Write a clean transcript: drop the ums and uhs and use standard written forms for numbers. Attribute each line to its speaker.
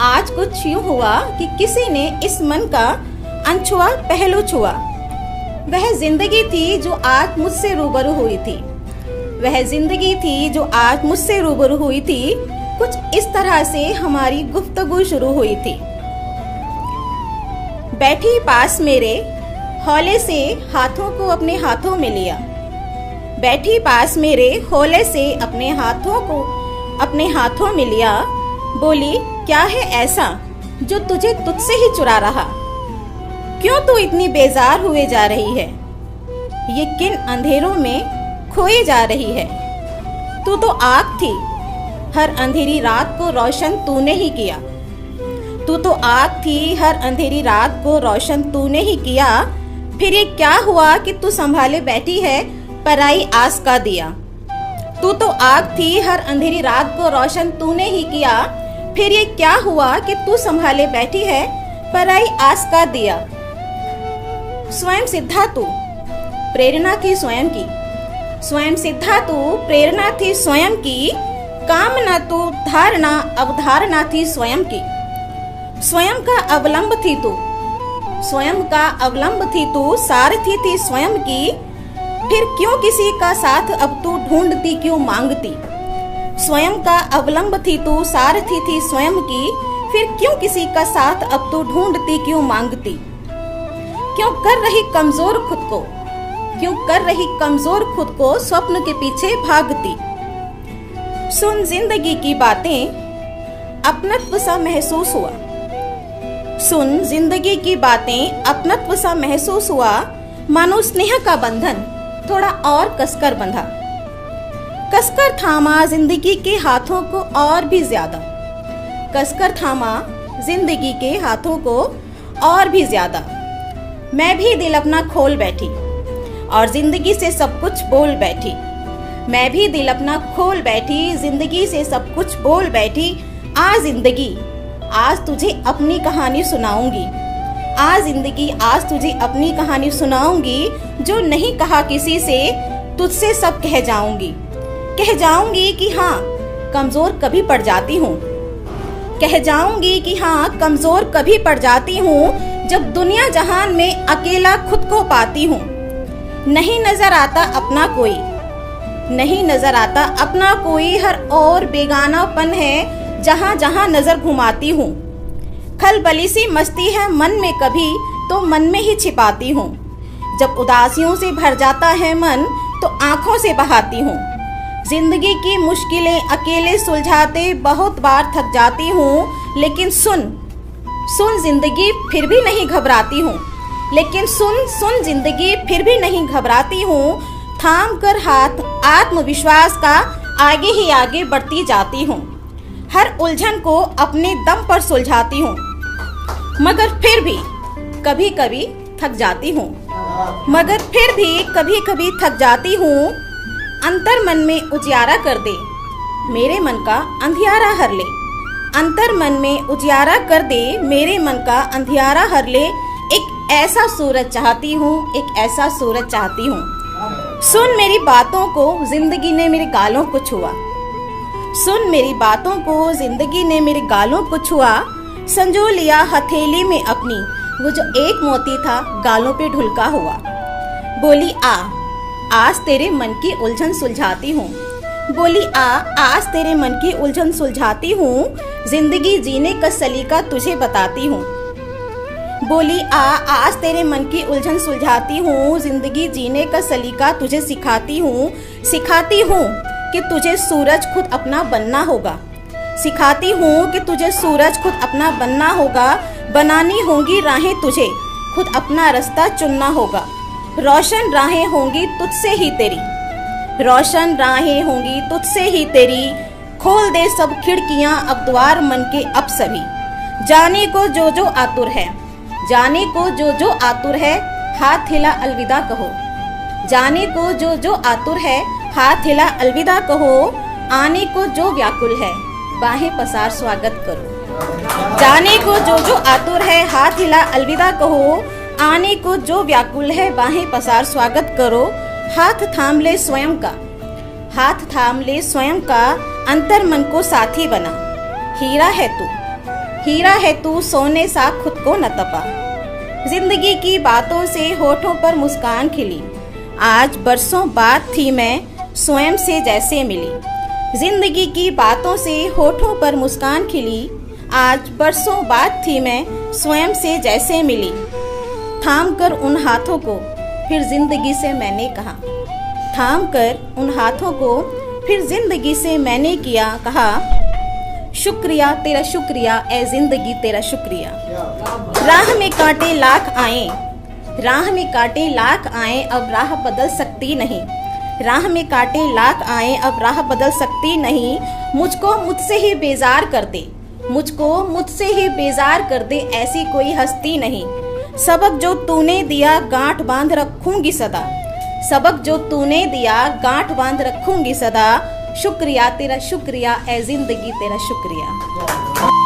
Speaker 1: आज कुछ यूं हुआ कि किसी ने इस मन का अनछुआ पहलू छुआ। वह जिंदगी थी जो आज मुझसे रूबरू हुई थी। वह जिंदगी थी जो आज मुझसे रूबरू हुई थी। कुछ इस तरह से हमारी गुफ्तगू शुरू हुई थी। बैठी पास मेरे, हौले से हाथों को अपने हाथों में लिया। बैठी पास मेरे, हौले से अपने हाथों को अपने हाथों में लिया। बोली, क्या है ऐसा जो तुझे तुझसे ही चुरा रहा? क्यों तू इतनी बेजार हुए जा रही है? ये किन अंधेरों में खोए जा रही है? तू तो आग थी, हर अंधेरी रात को रोशन तूने ही किया। तू तो आग थी, हर अंधेरी रात को रोशन तूने ही किया। फिर ये क्या हुआ कि तू संभाले बैठी है पराई आस का दिया? तू तो आग थी, हर अंधेरी रात को रोशन तूने ही किया। फिर ये क्या हुआ कि तू संभाले बैठी है पराई आस का दिया? स्वयं सिद्धा तू, प्रेरणा थी स्वयं की। स्वयं सिद्धा तू, प्रेरणा थी स्वयं की। कामना तू, धारणा अवधारणा थी स्वयं की। स्वयं का अवलंब थी तू, स्वयं का अवलंब थी तू। सारथी थी स्वयं की। फिर क्यों किसी का साथ अब तू ढूंढती, क्यों मांगती? स्वयं का अवलंब थी तू, सारथी थी स्वयं की। फिर क्यों किसी का साथ अब तू ढूंढती, क्यों मांगती? क्यों कर रही कमजोर खुद को, क्यों कर रही कमजोर खुद को स्वप्न के पीछे भागती? सुन जिंदगी की बातें, अपनत्व सा महसूस हुआ। सुन जिंदगी की बातें, अपनत्व सा महसूस हुआ। मानो स्नेह का बंधन थोड़ा और कसकर बंधा। कसकर थामा जिंदगी के हाथों को और भी ज्यादा। कसकर थामा जिंदगी के हाथों को और भी ज्यादा। मैं भी दिल अपना खोल बैठी और जिंदगी से सब कुछ बोल बैठी। मैं भी दिल अपना खोल बैठी, जिंदगी से सब कुछ बोल बैठी। आ जिंदगी, आज तुझे अपनी कहानी सुनाऊंगी। आ जिंदगी, आज तुझे अपनी कहानी सुनाऊंगी। जो नहीं कहा किसी से, तुझसे सब कह जाऊंगी। कह जाऊंगी कि हाँ, कमजोर कभी पड़ जाती हूँ। कह जाऊंगी कि हाँ, कमजोर कभी पड़ जाती हूँ। जब दुनिया जहान में अकेला खुद को पाती हूँ। नहीं नजर आता अपना कोई, नहीं नजर आता अपना कोई। हर और बेगानापन है जहाँ जहाँ नजर घुमाती हूँ। खलबली सी मस्ती है मन में, कभी तो मन में ही छिपाती हूँ। जब उदासियों से भर जाता है मन, तो आंखों से बहाती हूँ। जिंदगी की मुश्किलें अकेले सुलझाते बहुत बार थक जाती हूँ। लेकिन सुन सुन जिंदगी, फिर भी नहीं घबराती हूँ। लेकिन सुन सुन जिंदगी, फिर भी नहीं घबराती हूँ। थाम कर हाथ आत्मविश्वास का आगे ही आगे बढ़ती जाती हूँ। हर उलझन को अपने दम पर सुलझाती हूँ। मगर फिर भी कभी कभी थक जाती हूँ। मगर फिर भी कभी कभी थक जाती हूँ। अंतर मन में उजियारा कर दे, मेरे मन का अंधियारा हर ले। अंतर मन में उजियारा कर दे, मेरे मन का अंधियारा हर ले। एक ऐसा सूरज चाहती हूँ, एक ऐसा सूरज चाहती हूँ। सुन मेरी बातों को, जिंदगी ने मेरे गालों को छुआ। सुन मेरी बातों को, जिंदगी ने मेरे गालों को छुआ। संजो लिया हथेली में अपनी, वो जो एक मोती था गालों पे ढुलका हुआ। बोली, आ आज तेरे मन की उलझन सुलझाती हूँ। बोली, आ आज तेरे मन की उलझन सुलझाती हूँ। जिंदगी जीने का सलीका तुझे बताती हूँ। बोली, आ आज तेरे मन की उलझन सुलझाती हूँ। जिंदगी जीने का सलीका तुझे सिखाती हूँ। सिखाती हूँ कि तुझे सूरज खुद अपना बनना होगा। सिखाती हूँ कि तुझे सूरज खुद अपना बनना होगा। बनानी होंगी राहें तुझे, खुद अपना रास्ता चुनना होगा। रोशन राहें होंगी तुझसे ही तेरी, रोशन राहें होंगी तुझसे ही तेरी। खोल दे सब खिड़कियां अब द्वार मन के अब सभी। जाने को जो जो आतुर है, जाने को जो जो आतुर है, हाथ हिला अलविदा कहो। जाने को जो जो आतुर है, हाथ हिला अलविदा कहो। आने को जो व्याकुल है, बाहें पसार स्वागत करो। जाने को जो जो आतुर है, हाथ हिला अलविदा कहो। आने को जो व्याकुल है, बाहें पसार स्वागत करो। हाथ थाम ले स्वयं का, हाथ थाम ले स्वयं का। अंतर मन को साथी बना, हीरा है तू, हीरा है तू सोने सा खुद को न तपा। जिंदगी की बातों से होठों पर मुस्कान खिली, आज बरसों बाद थी मैं स्वयं से जैसे मिली। जिंदगी की बातों से होठों पर मुस्कान खिली, आज बरसों बाद थी मैं स्वयं से जैसे मिली। थाम कर उन हाथों को फिर जिंदगी से मैंने कहा, थाम कर उन हाथों को फिर जिंदगी से मैंने कहा, शुक्रिया तेरा शुक्रिया ए जिंदगी तेरा शुक्रिया। राह में कांटे लाख आए, राह में कांटे लाख आए, अब राह बदल सकती नहीं। राह में कांटे लाख आए, अब राह बदल सकती नहीं। मुझको मुझसे ही बेजार कर दे, मुझको मुझसे ही बेजार कर दे, ऐसी कोई हस्ती नहीं। सबक जो तूने दिया गांठ बांध रखूंगी सदा, सबक जो तूने दिया गांठ बांध रखूंगी सदा। शुक्रिया तेरा शुक्रिया ए जिंदगी तेरा शुक्रिया।